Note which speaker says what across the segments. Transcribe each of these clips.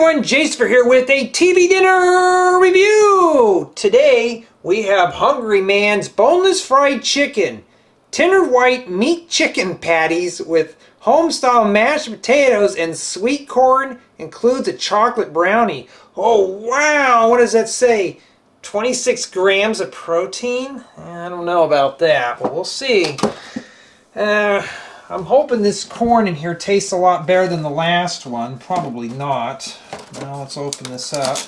Speaker 1: everyone, Jason here with a TV dinner review. Today we have Hungry Man's Boneless Fried Chicken. Tender white meat chicken patties with home-style mashed potatoes and sweet corn, includes a chocolate brownie. Oh wow, what does that say? 26 grams of protein? I don't know about that, but we'll see. I'm hoping this corn in here tastes a lot better than the last one. Probably not. Now let's open this up.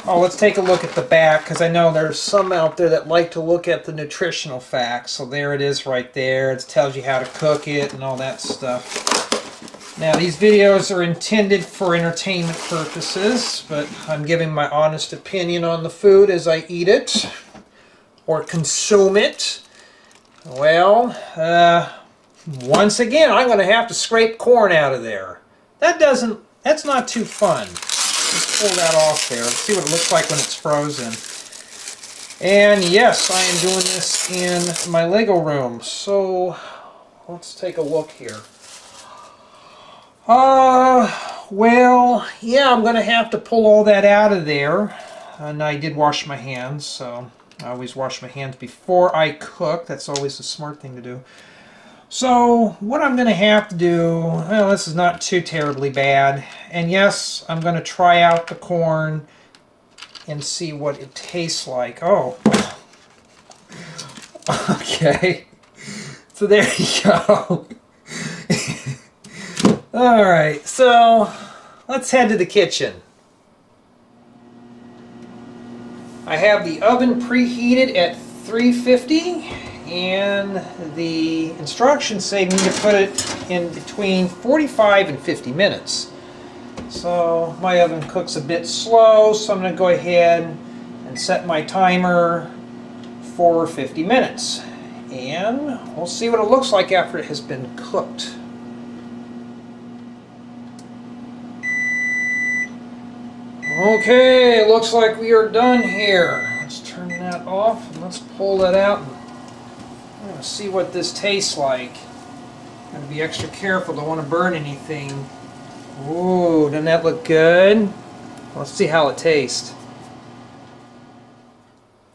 Speaker 1: Oh, let's take a look at the back, because I know there's some out there that like to look at the nutritional facts. So there it is right there. It tells you how to cook it and all that stuff. Now these videos are intended for entertainment purposes, but I'm giving my honest opinion on the food as I eat it or consume it. Well, once again, I'm going to have to scrape corn out of there. That's not too fun. Let's pull that off there. Let's see what it looks like when it's frozen. And yes, I am doing this in my Lego room. So, let's take a look here. Well, yeah, I'm going to have to pull all that out of there. And I did wash my hands, so I always wash my hands before I cook. That's always a smart thing to do. So what I'm going to have to do, well, this is not too terribly bad. And yes, I'm going to try out the corn and see what it tastes like. Oh, okay. So there you go. Alright, so let's head to the kitchen. I have the oven preheated at 350, and the instructions say we need to put it in between 45 and 50 minutes. So my oven cooks a bit slow, so I'm going to go ahead and set my timer for 50 minutes. And we'll see what it looks like after it has been cooked. Okay, looks like we are done here. Let's turn that off and let's pull that out and see what this tastes like. Gotta be extra careful, don't want to burn anything. Ooh, doesn't that look good? Let's see how it tastes.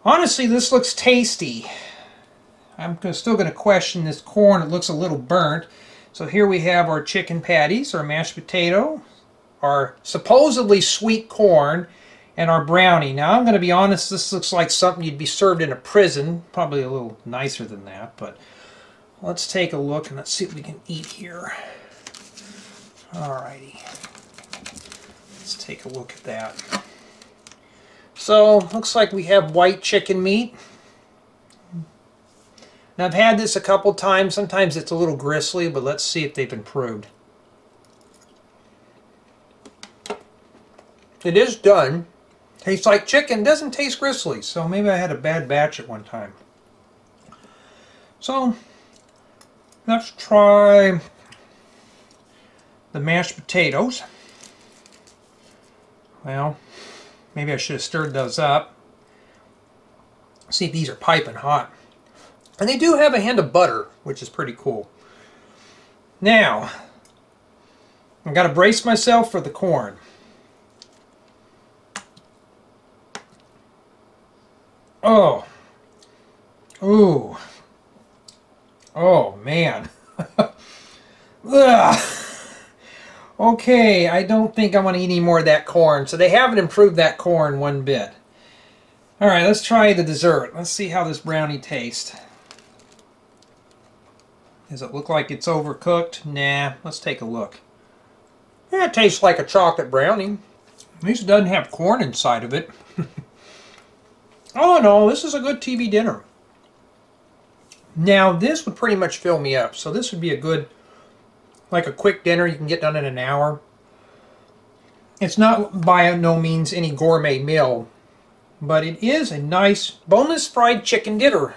Speaker 1: Honestly, this looks tasty. I'm still going to question this corn. It looks a little burnt. So here we have our chicken patties, our mashed potato, our supposedly sweet corn, and our brownie. Now I'm going to be honest, this looks like something you'd be served in a prison. Probably a little nicer than that, but let's take a look and let's see what we can eat here. Alrighty. Let's take a look at that. So, looks like we have white chicken meat. Now I've had this a couple times. Sometimes it's a little gristly, but let's see if they've improved. It is done. Tastes like chicken, doesn't taste gristly, so maybe I had a bad batch at one time. So, let's try the mashed potatoes. Well, maybe I should have stirred those up. See if these are piping hot. And they do have a hint of butter, which is pretty cool. Now, I've got to brace myself for the corn. Oh. Ooh. Oh, man. Ugh. Okay, I don't think I want to eat any more of that corn. So they haven't improved that corn one bit. Alright, let's try the dessert. Let's see how this brownie tastes. Does it look like it's overcooked? Nah, let's take a look. Yeah, it tastes like a chocolate brownie. At least it doesn't have corn inside of it. Oh no, this is a good TV dinner. Now this would pretty much fill me up, so this would be a good, like a quick dinner you can get done in an hour. It's not by no means any gourmet meal, but it is a nice boneless fried chicken dinner.